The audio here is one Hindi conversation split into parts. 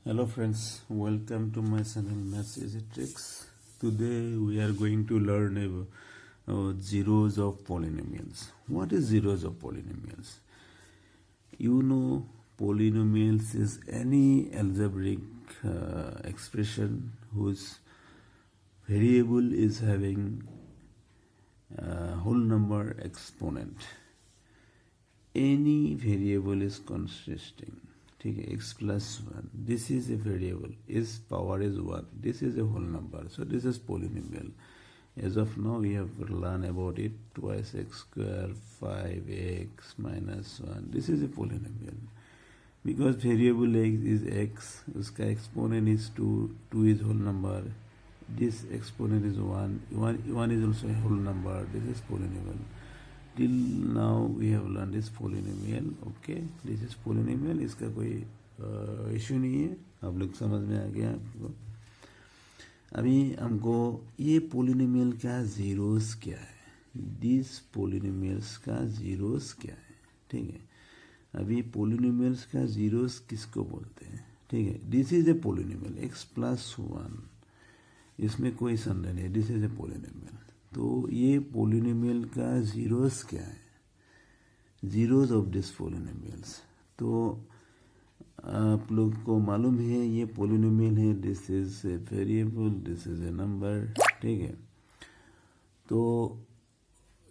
Hello friends, welcome to my channel Maths Easy Tricks. Today we are going to learn about zeros of polynomials. What is zeros of polynomials? You know, polynomials is any algebraic expression whose variable is having whole number exponent. Any variable is consisting. ठीक है, x plus 1, this is a variable, its power is 1, this is a whole number, so this is polynomial. As of now we have learned about it, twice x square 5x minus 1, this is a polynomial. Because variable x is x, uska exponent is 2, 2 is whole number, this exponent is 1, 1 is also a whole number, this is polynomial. Till now we have learned this polynomial. Okay, this is polynomial, इसका कोई इशू नहीं है, आप लोग समझ में आ गया आपको. अभी हमको ये पोलिनोमियल का जीरोस क्या है, दिस पोलिनोमियल्स का जीरोस क्या है. ठीक है, अभी पोलिनोमियल्स का जीरोस किसको बोलते हैं. ठीक है, this is a polynomial x plus 1, इसमें कोई संदेह नहीं, दिस इज ए पोलिनोमियल. तो ये पोलिनोमियल का जीरोस क्या है, जीरोस ऑफ दिस पोलिनोमियल्स. तो आप लोग को मालूम है ये पोलिनोमियल है, this is a variable, this is a number. ठीक है, तो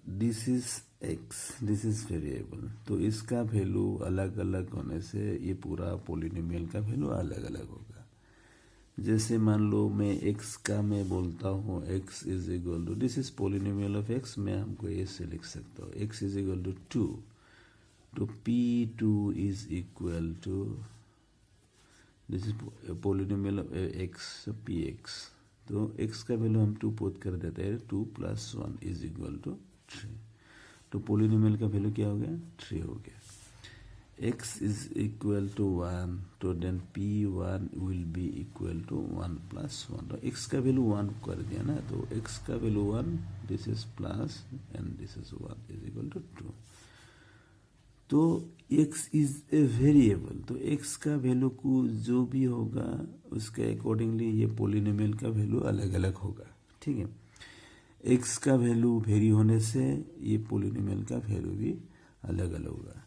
this is x, this is variable, तो इसका वैल्यू अलग अलग होने से ये पूरा पोलिनोमियल का वैल्यू अलग अलग होगा. जैसे मान लो मैं x का मैं बोलता हूँ x is equal to, this is polynomial of x, मैं हमको ऐसे लिख सकता हूँ x इज इक्वल टू 2, तो p2 is equal to, this is polynomial of x px, तो x का वैल्यू हम 2 पुट कर देते हैं, 2 प्लस 1 इज इक्वल टू 3, तो पोलिनोमियल का वैल्यू क्या हो गया, 3 हो गया. x is equal to 1, तो then p1 will be equal to 1 plus 1, तो x का वैल्यू 1 कर दिया ना, तो x का value 1, this is plus and this is 1 is equal to 2. तो x इज ए वेरिएबल, तो x का वैल्यू को जो भी होगा उसके अकॉर्डिंगली ये पोलिनोमियल का वैल्यू अलग अलग होगा. ठीक है, x का वैल्यू वेरी होने से ये पोलिनोमियल का वैल्यू भी अलग अलग होगा.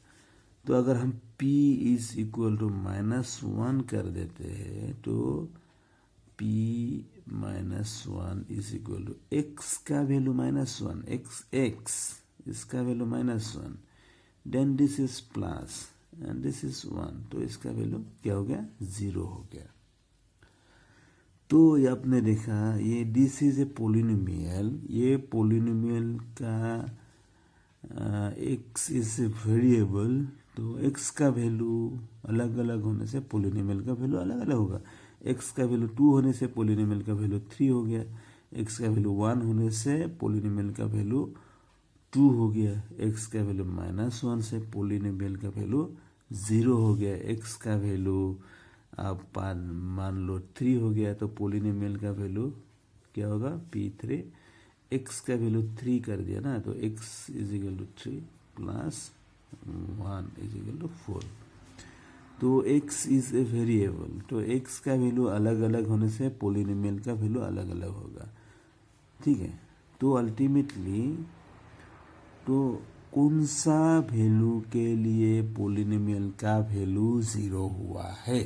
तो अगर हम p इज इक्वल टू -1 कर देते हैं, तो p -1 is equal to x का वैल्यू -1, x इसका value -1, then this is plus and this is 1, तो इसका वैल्यू क्या हो गया, 0 हो गया. तो ये आपने देखा, ये दिस इज ए पोलिनोमियल, ये पोलिनोमियल का x इज ए वेरिएबल, तो x का वैल्यू अलग अलग होने से पोलिनोमियल का वैल्यू अलग अलग होगा. x का वैल्यू 2 होने से पोलिनोमियल का वैल्यू 3 हो गया, x का वैल्यू 1 होने से पोलिनोमियल का वैल्यू 2 हो गया, x का वैल्यू -1 से पोलिनोमियल का वैल्यू 0 हो गया, x का वैल्यू आप मान लो 3 हो गया, तो पोलिनोमियल का वैल्यू क्या होगा, p3. x का वैल्यू 3 कर दिया ना, तो x is equal to 3 plus 1 is equal to 4. तो x इज ए वेरिएबल, तो x का वैल्यू अलग अलग होने से पोलिनोमियल का वैल्यू अलग अलग होगा. ठीक है, तो अल्टीमेटली तो कौन सा वैल्यू के लिए पोलिनोमियल का वैल्यू 0 हुआ है,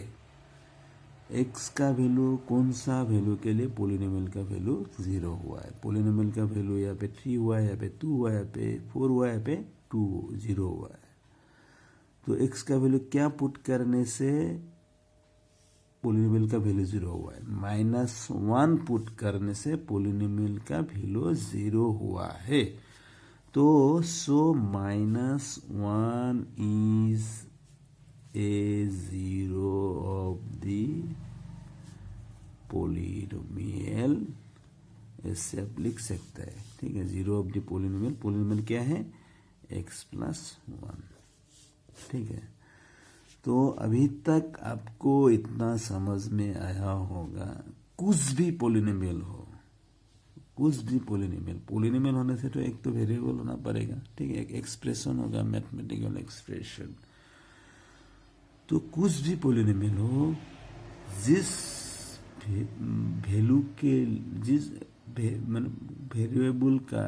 x का वैल्यू कौन सा वैल्यू के लिए पोलिनोमियल का वैल्यू 0 हुआ है. पोलिनोमियल का वैल्यू यहाँ पे 3 हुआ है, यहाँ पे 2 हुआ है, यहाँ पे 4 हुआ है, यहाँ पे 0 हुआ है. तो x का वैल्यू क्या पुट करने से पोलिनोमियल का वैल्यू 0 हुआ है, -1 पुट करने से पोलिनोमियल का वैल्यू 0 हुआ है. तो सो -1 is a zero of the polynomial, ऐसे आप लिख सकते हैं. ठीक है, zero of the polynomial, polynomial क्या है, x प्लस 1. ठीक है, तो अभी तक आपको इतना समझ में आया होगा, कुछ भी पोलिनोमियल हो, कुछ भी पोलिनोमियल होने से तो एक तो वेरिएबल होना पड़ेगा. ठीक है, एक एक्सप्रेशन होगा, मैथमेटिकल एक्सप्रेशन. तो कुछ भी पोलिनोमियल हो, जिस वैल्यू के जिस वेरिएबल का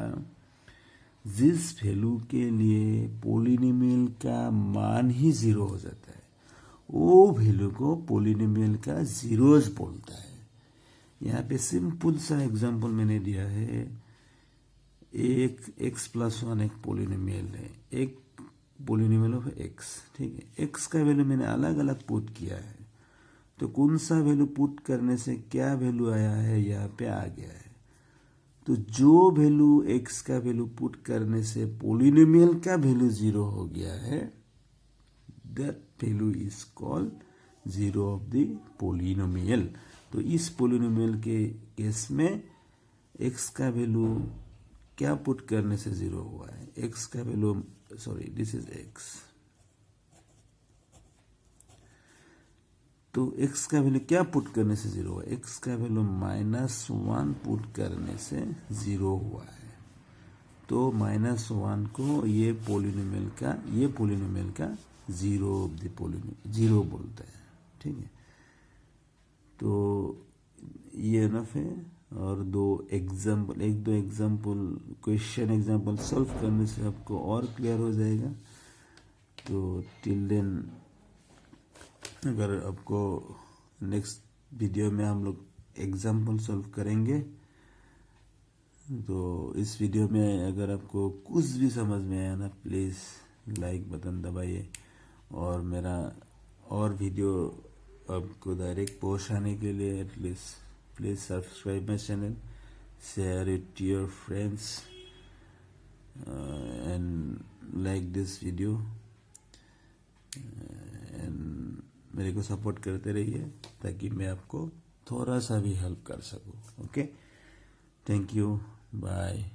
जिस वैल्यू के लिए पोलिनोमियल का मान ही जीरो हो जाता है वो वैल्यू को पोलिनोमियल का जीरोज बोलता है। यहाँ पे सिंपल सा एग्जांपल मैंने दिया है, एक x+1 एक पोलिनोमियल है, एक पोलिनोमियल ऑफ x, ठीक है। x का वैल्यू मैंने अलग अलग पुट किया है, तो कौन सा वैल्यू पुट करने से क्या वैल्यू आया है यहाँ पे आ गया है। तो जो वैल्यू x का वैल्यू पुट करने से पोलिनोमियल का वैल्यू जीरो हो गया है, that value is called zero of the polynomial. तो इस पोलिनोमियल के केस में x का वैल्यू क्या पुट करने से जीरो हुआ है, x का value, sorry this is x, तो x का वैल्यू क्या पुट करने से जीरो हुआ है, x का वैल्यू -1 पुट करने से जीरो हुआ है। तो -1 को ये पोलिनोमियल का zero of the polynomial zero बोलता है, ठीक है। तो ये इनफ है। और एक दो एग्जाम्पल क्वेश्चन एग्जाम्पल सॉल्व करने से आपको और क्लियर हो जाएगा। तो टिल देन अगर आपको नेक्स्ट वीडियो में हम लोग एग्जाम्पल सॉल्व करेंगे, तो इस वीडियो में अगर आपको कुछ भी समझ में आया ना, प्लीज़ लाइक बटन दबाइए, और मेरा और वीडियो आपको डायरेक्ट पहुंचाने के लिए at least please subscribe my channel, share it to your friends and like this video, and मेरे को सपोर्ट करते रहिए ताकि मैं आपको थोड़ा सा भी हेल्प कर सकूं। Okay, thank you, bye.